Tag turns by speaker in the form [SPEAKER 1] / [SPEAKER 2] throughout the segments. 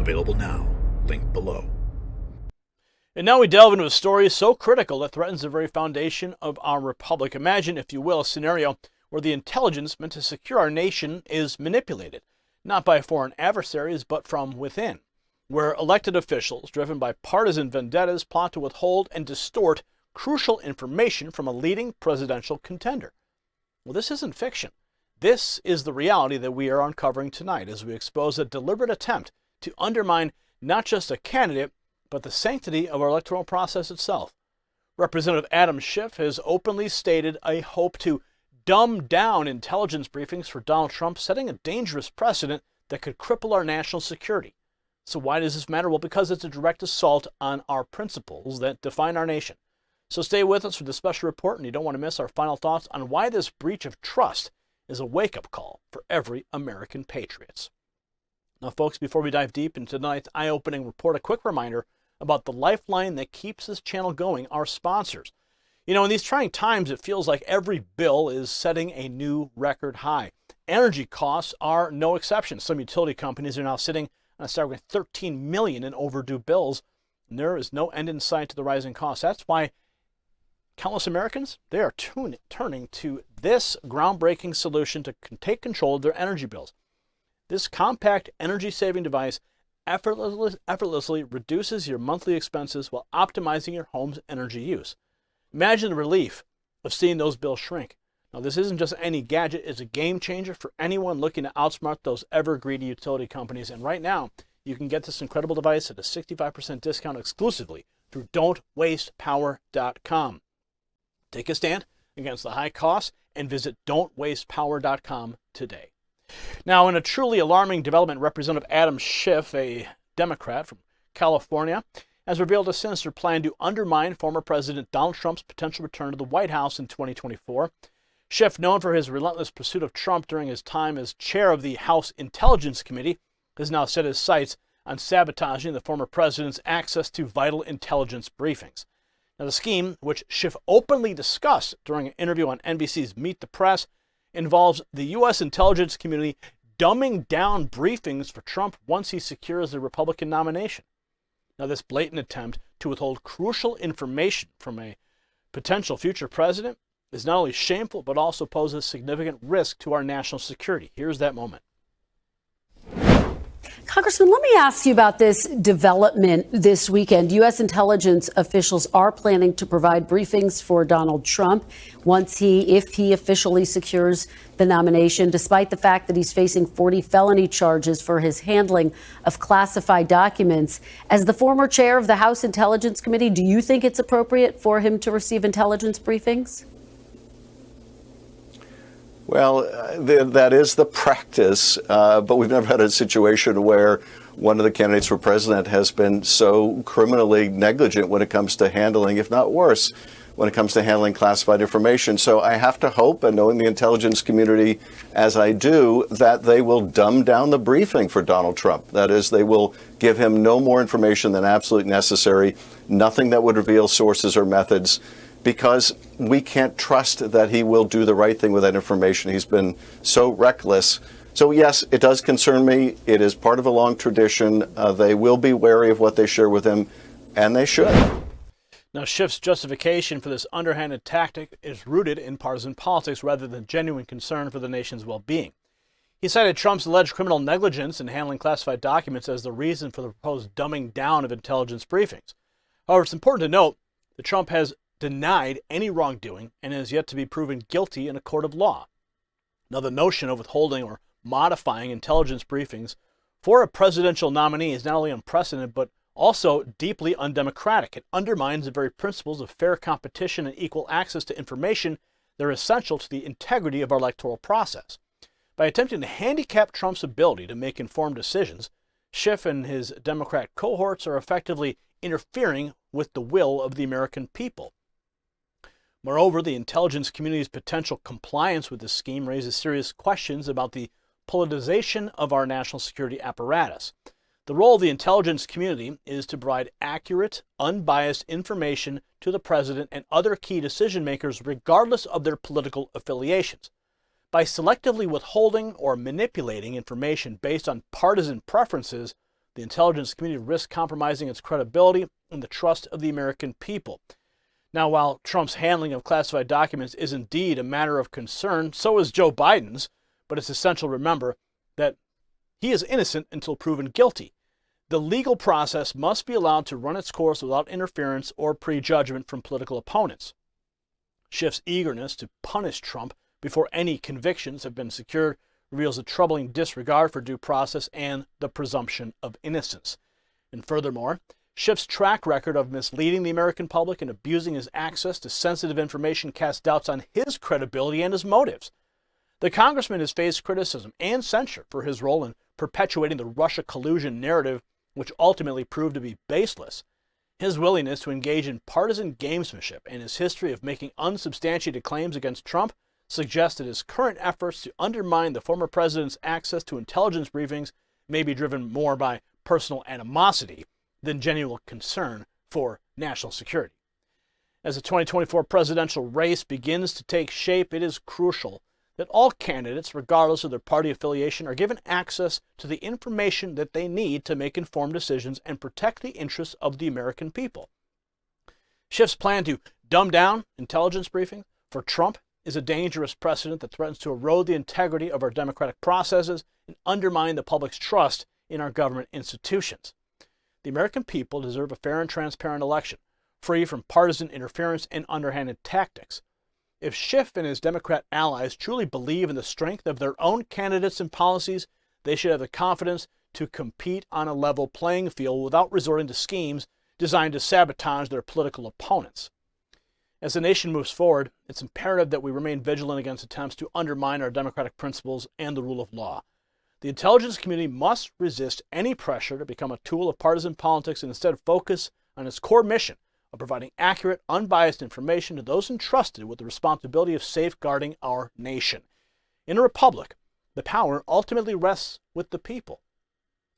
[SPEAKER 1] Available now. Link below.
[SPEAKER 2] And now we delve into a story so critical that threatens the very foundation of our republic. Imagine, if you will, a scenario where the intelligence meant to secure our nation is manipulated, not by foreign adversaries, but from within, where elected officials, driven by partisan vendettas, plot to withhold and distort crucial information from a leading presidential contender. Well, this isn't fiction. This is the reality that we are uncovering tonight as we expose a deliberate attempt to undermine not just a candidate, but the sanctity of our electoral process itself. Representative Adam Schiff has openly stated a hope to dumb down intelligence briefings for Donald Trump, setting a dangerous precedent that could cripple our national security. So why does this matter? Well, because it's a direct assault on our principles that define our nation. So stay with us for this special report, and you don't want to miss our final thoughts on why this breach of trust is a wake-up call for every American patriot. Now, folks, before we dive deep into tonight's eye-opening report, a quick reminder about the lifeline that keeps this channel going, our sponsors. You know, in these trying times, it feels like every bill is setting a new record high. Energy costs are no exception. Some utility companies are now sitting on a staggering $13 million in overdue bills, and there is no end in sight to the rising costs. That's why countless Americans, they are turning to this groundbreaking solution to take control of their energy bills. This compact energy-saving device effortlessly reduces your monthly expenses while optimizing your home's energy use. Imagine the relief of seeing those bills shrink. Now, this isn't just any gadget, it's a game changer for anyone looking to outsmart those ever-greedy utility companies. And right now, you can get this incredible device at a 65% discount exclusively through don'twastepower.com. Take a stand against the high costs and visit don'twastepower.com today. Now, in a truly alarming development, Representative Adam Schiff, a Democrat from California, has revealed a sinister plan to undermine former President Donald Trump's potential return to the White House in 2024. Schiff, known for his relentless pursuit of Trump during his time as chair of the House Intelligence Committee, has now set his sights on sabotaging the former president's access to vital intelligence briefings. Now, the scheme, which Schiff openly discussed during an interview on NBC's Meet the Press, involves the U.S. intelligence community dumbing down briefings for Trump once he secures the Republican nomination. Now, this blatant attempt to withhold crucial information from a potential future president is not only shameful, but also poses significant risk to our national security. Here's that moment.
[SPEAKER 3] Congressman, let me ask you about this development this weekend. U.S. intelligence officials are planning to provide briefings for Donald Trump if he officially secures the nomination, despite the fact that he's facing 40 felony charges for his handling of classified documents. As the former chair of the House Intelligence Committee, do you think it's appropriate for him to receive intelligence briefings?
[SPEAKER 4] Well, that is the practice, but we've never had a situation where one of the candidates for president has been so criminally negligent when it comes to handling, if not worse, when it comes to handling classified information. So I have to hope, and knowing the intelligence community as I do, that they will dumb down the briefing for Donald Trump. That is, they will give him no more information than absolutely necessary, nothing that would reveal sources or methods, because we can't trust that he will do the right thing with that information. He's been so reckless. So, yes, it does concern me. It is part of a long tradition. They will be wary of what they share with him, and they should.
[SPEAKER 2] Now, Schiff's justification for this underhanded tactic is rooted in partisan politics rather than genuine concern for the nation's well-being. He cited Trump's alleged criminal negligence in handling classified documents as the reason for the proposed dumbing down of intelligence briefings. However, it's important to note that Trump has denied any wrongdoing and is yet to be proven guilty in a court of law. Now, the notion of withholding or modifying intelligence briefings for a presidential nominee is not only unprecedented, but also deeply undemocratic. It undermines the very principles of fair competition and equal access to information that are essential to the integrity of our electoral process. By attempting to handicap Trump's ability to make informed decisions, Schiff and his Democrat cohorts are effectively interfering with the will of the American people. Moreover, the intelligence community's potential compliance with this scheme raises serious questions about the politicization of our national security apparatus. The role of the intelligence community is to provide accurate, unbiased information to the president and other key decision makers regardless of their political affiliations. By selectively withholding or manipulating information based on partisan preferences, the intelligence community risks compromising its credibility and the trust of the American people. Now, while Trump's handling of classified documents is indeed a matter of concern, so is Joe Biden's, but it's essential to remember that he is innocent until proven guilty. The legal process must be allowed to run its course without interference or prejudgment from political opponents. Schiff's eagerness to punish Trump before any convictions have been secured reveals a troubling disregard for due process and the presumption of innocence. And furthermore, Schiff's track record of misleading the American public and abusing his access to sensitive information casts doubts on his credibility and his motives. The congressman has faced criticism and censure for his role in perpetuating the Russia collusion narrative, which ultimately proved to be baseless. His willingness to engage in partisan gamesmanship and his history of making unsubstantiated claims against Trump suggests that his current efforts to undermine the former president's access to intelligence briefings may be driven more by personal animosity than genuine concern for national security. As the 2024 presidential race begins to take shape, it is crucial that all candidates, regardless of their party affiliation, are given access to the information that they need to make informed decisions and protect the interests of the American people. Schiff's plan to dumb down intelligence briefing for Trump is a dangerous precedent that threatens to erode the integrity of our democratic processes and undermine the public's trust in our government institutions. The American people deserve a fair and transparent election, free from partisan interference and underhanded tactics. If Schiff and his Democrat allies truly believe in the strength of their own candidates and policies, they should have the confidence to compete on a level playing field without resorting to schemes designed to sabotage their political opponents. As the nation moves forward, it's imperative that we remain vigilant against attempts to undermine our democratic principles and the rule of law. The intelligence community must resist any pressure to become a tool of partisan politics and instead focus on its core mission of providing accurate, unbiased information to those entrusted with the responsibility of safeguarding our nation. In a republic, the power ultimately rests with the people.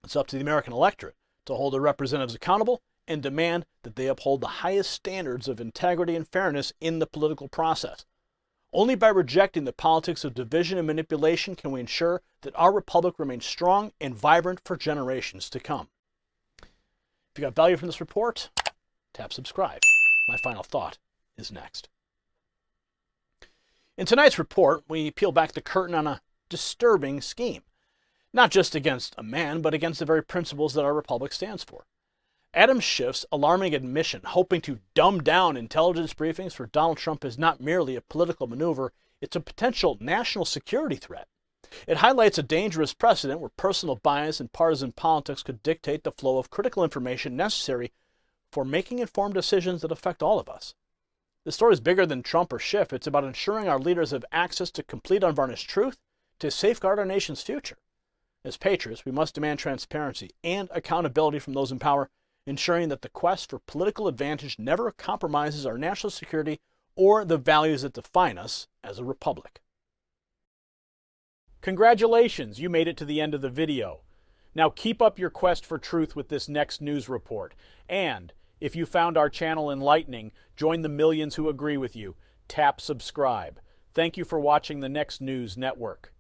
[SPEAKER 2] It's up to the American electorate to hold their representatives accountable and demand that they uphold the highest standards of integrity and fairness in the political process. Only by rejecting the politics of division and manipulation can we ensure that our republic remains strong and vibrant for generations to come. If you got value from this report, tap subscribe. My final thought is next. In tonight's report, we peel back the curtain on a disturbing scheme, not just against a man, but against the very principles that our republic stands for. Adam Schiff's alarming admission, hoping to dumb down intelligence briefings for Donald Trump, is not merely a political maneuver, it's a potential national security threat. It highlights a dangerous precedent where personal bias and partisan politics could dictate the flow of critical information necessary for making informed decisions that affect all of us. The story is bigger than Trump or Schiff. It's about ensuring our leaders have access to complete unvarnished truth to safeguard our nation's future. As patriots, we must demand transparency and accountability from those in power, ensuring that the quest for political advantage never compromises our national security or the values that define us as a republic.
[SPEAKER 5] Congratulations, you made it to the end of the video. Now keep up your quest for truth with this next news report. And if you found our channel enlightening, join the millions who agree with you. Tap subscribe. Thank you for watching the Next News Network.